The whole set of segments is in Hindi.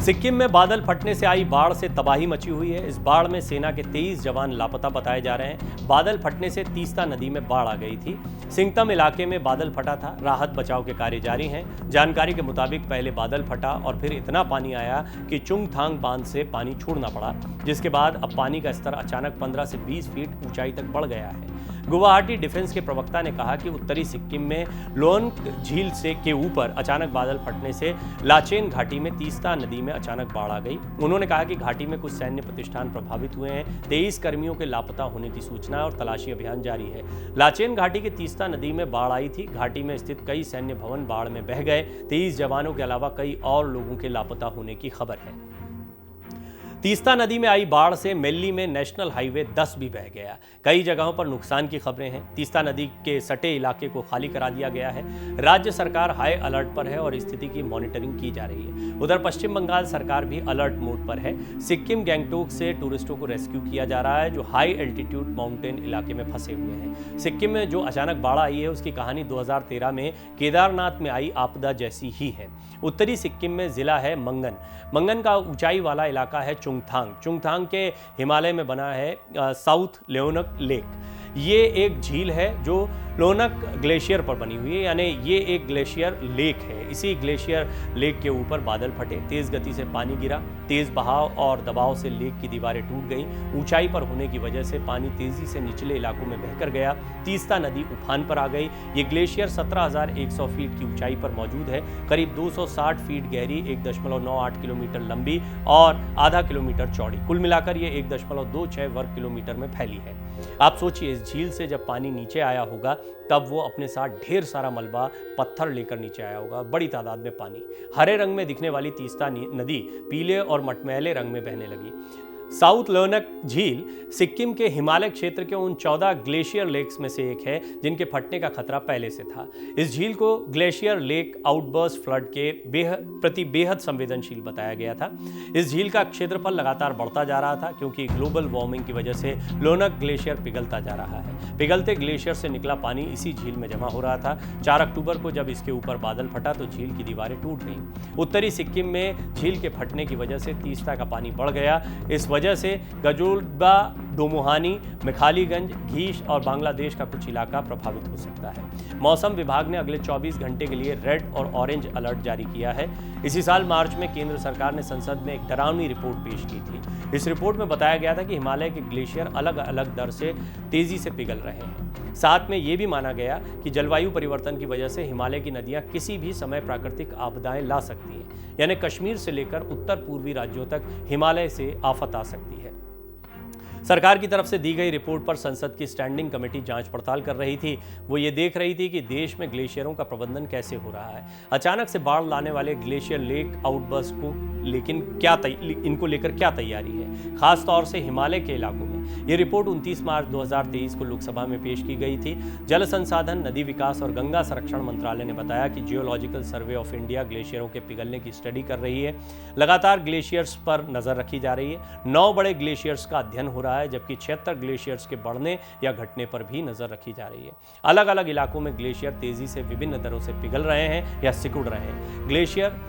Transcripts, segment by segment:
सिक्किम में बादल फटने से आई बाढ़ से तबाही मची हुई है। इस बाढ़ में सेना के 23 जवान लापता बताए जा रहे हैं। बादल फटने से तीस्ता नदी में बाढ़ आ गई थी। सिंगतम इलाके में बादल फटा था। राहत बचाव के कार्य जारी हैं। जानकारी के मुताबिक पहले बादल फटा और फिर इतना पानी आया कि चुंगथांग बांध से पानी छोड़ना पड़ा, जिसके बाद अब पानी का स्तर अचानक 15 से 20 फीट ऊंचाई तक बढ़ गया है। गुवाहाटी डिफेंस के प्रवक्ता ने कहा कि उत्तरी सिक्किम में लोअन झील से के ऊपर अचानक बादल फटने से लाचेन घाटी में तीस्ता नदी में अचानक बाढ़ आ गई। उन्होंने कहा कि घाटी में कुछ सैन्य प्रतिष्ठान प्रभावित हुए हैं। 23 कर्मियों के लापता होने की सूचना और तलाशी अभियान जारी है। लाचेन घाटी की तीस्ता नदी में बाढ़ आई थी। घाटी में स्थित कई सैन्य भवन बाढ़ में बह गए। 23 जवानों के अलावा कई और लोगों के लापता होने की खबर है। तीस्ता नदी में आई बाढ़ से मेल्ली में नेशनल हाईवे 10 भी बह गया। कई जगहों पर नुकसान की खबरें हैं। तीस्ता नदी के सटे इलाके को खाली करा दिया गया है। राज्य सरकार हाई अलर्ट पर है और स्थिति की मॉनिटरिंग की जा रही है। उधर पश्चिम बंगाल सरकार भी अलर्ट मोड पर है। सिक्किम गैंगटोक से टूरिस्टों को रेस्क्यू किया जा रहा है जो हाई एल्टीट्यूड माउंटेन इलाके में फंसे हुए हैं। सिक्किम में जो अचानक बाढ़ आई है उसकी कहानी 2013 में केदारनाथ में आई आपदा जैसी ही है। उत्तरी सिक्किम में जिला है मंगन। मंगन का ऊंचाई वाला इलाका है चुंगथांग के हिमालय में बना है साउथ लेओनक लेक। ये एक झील है जो लोनक ग्लेशियर पर बनी हुई है, यानी ये एक ग्लेशियर लेक है। इसी ग्लेशियर लेक के ऊपर बादल फटे, तेज गति से पानी गिरा। तेज बहाव और दबाव से लेक की दीवारें टूट गईं। ऊंचाई पर होने की वजह से पानी तेजी से निचले इलाकों में बहकर गया। तीस्ता नदी उफान पर आ गई। ये ग्लेशियर 17,100 फीट की ऊंचाई पर मौजूद है। करीब 260 फीट गहरी, 1.98 किलोमीटर लंबी और आधा किलोमीटर चौड़ी। कुल मिलाकर ये 1.26 वर्ग किलोमीटर में फैली है। आप सोचिए, इस झील से जब पानी नीचे आया होगा तब वो अपने साथ ढेर सारा मलबा पत्थर लेकर नीचे आया होगा। बड़ी तादाद में पानी। हरे रंग में दिखने वाली तीस्ता नदी पीले और मटमैले रंग में बहने लगी। साउथ लोनक झील सिक्किम के हिमालय क्षेत्र के उन 14 ग्लेशियर लेक्स में से एक है जिनके फटने का खतरा पहले से था। इस झील को ग्लेशियर लेक आउटबर्स्ट फ्लड के प्रति बेहद संवेदनशील बताया गया था। इस झील का क्षेत्रफल लगातार बढ़ता जा रहा था क्योंकि ग्लोबल वार्मिंग की वजह से लोनक ग्लेशियर पिघलता जा रहा है। पिघलते ग्लेशियर से निकला पानी इसी झील में जमा हो रहा था। 4 अक्टूबर को जब इसके ऊपर बादल फटा तो झील की दीवारें टूट गईं। उत्तरी सिक्किम में झील के फटने की वजह से तीस्ता का पानी बढ़ गया। इस वजह से गजोलबा, डोमुहानी, मेखालीगंज, घीश और बांग्लादेश का कुछ इलाका प्रभावित हो सकता है। मौसम विभाग ने अगले 24 घंटे के लिए रेड और ऑरेंज अलर्ट जारी किया है। इसी साल मार्च में केंद्र सरकार ने संसद में एक डरावनी रिपोर्ट पेश की थी। इस रिपोर्ट में बताया गया था कि हिमालय के ग्लेशियर अलग अलग दर से तेजी से पिघल रहे हैं। साथ में यह भी माना गया कि जलवायु परिवर्तन की वजह से हिमालय की नदियां किसी भी समय प्राकृतिक आपदाएं ला सकती हैं, यानी कश्मीर से लेकर उत्तर पूर्वी राज्यों तक हिमालय से आफत आ सकती है। सरकार की तरफ से दी गई रिपोर्ट पर संसद की स्टैंडिंग कमेटी जांच पड़ताल कर रही थी। वो ये देख रही थी कि देश में ग्लेशियरों का प्रबंधन कैसे हो रहा है। अचानक से बाढ़ लाने वाले ग्लेशियर लेक आउटबर्स्ट को इनको लेकर क्या तैयारी है, खास तौर से हिमालय के इलाकों में। ये रिपोर्ट 29 मार्च 2023 को लोकसभा में पेश की गई थी। जल संसाधन, नदी विकास और गंगा संरक्षण मंत्रालय ने बताया कि जियोलॉजिकल सर्वे ऑफ इंडिया ग्लेशियरों के पिघलने की स्टडी कर रही है। लगातार ग्लेशियर्स पर नजर रखी जा रही है। 9 बड़े ग्लेशियर्स का अध्ययन हो रहा है, जबकि 76 ग्लेशियर्स के बढ़ने या घटने पर भी नजर रखी जा रही है। अलग अलग इलाकों में ग्लेशियर तेजी से विभिन्न दरों से पिघल रहे हैं या सिकुड़ रहे हैं। ग्लेशियर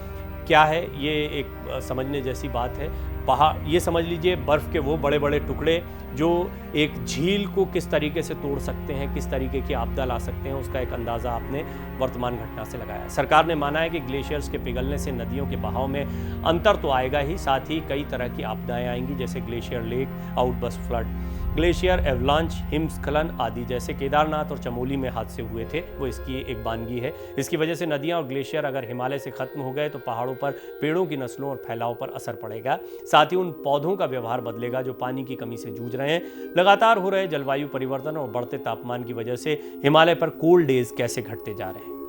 क्या है, ये एक समझने जैसी बात है। पहाड़, ये समझ लीजिए बर्फ़ के वो बड़े बड़े टुकड़े जो एक झील को किस तरीके से तोड़ सकते हैं, किस तरीके की आपदा ला सकते हैं, उसका एक अंदाज़ा आपने वर्तमान घटना से लगाया। सरकार ने माना है कि ग्लेशियर्स के पिघलने से नदियों के बहाव में अंतर तो आएगा ही, साथ ही कई तरह की आपदाएं आएंगी, जैसे glacier lake, outburst flood, glacier avalanche, हिमस्खलन आदि। जैसे केदारनाथ और चमोली में हादसे हुए थे, वो इसकी एक बानगी है। इसकी वजह से नदियाँ और ग्लेशियर अगर हिमालय से खत्म हो गए तो पहाड़ों पर पेड़ों की नस्लों और फैलाव पर असर पड़ेगा। साथ ही उन पौधों का व्यवहार बदलेगा जो पानी की कमी से जूझ रहे हैं। लगातार हो रहे जलवायु परिवर्तन और बढ़ते तापमान की वजह से हिमालय पर कोल्ड डेज कैसे घटते जा रहे हैं।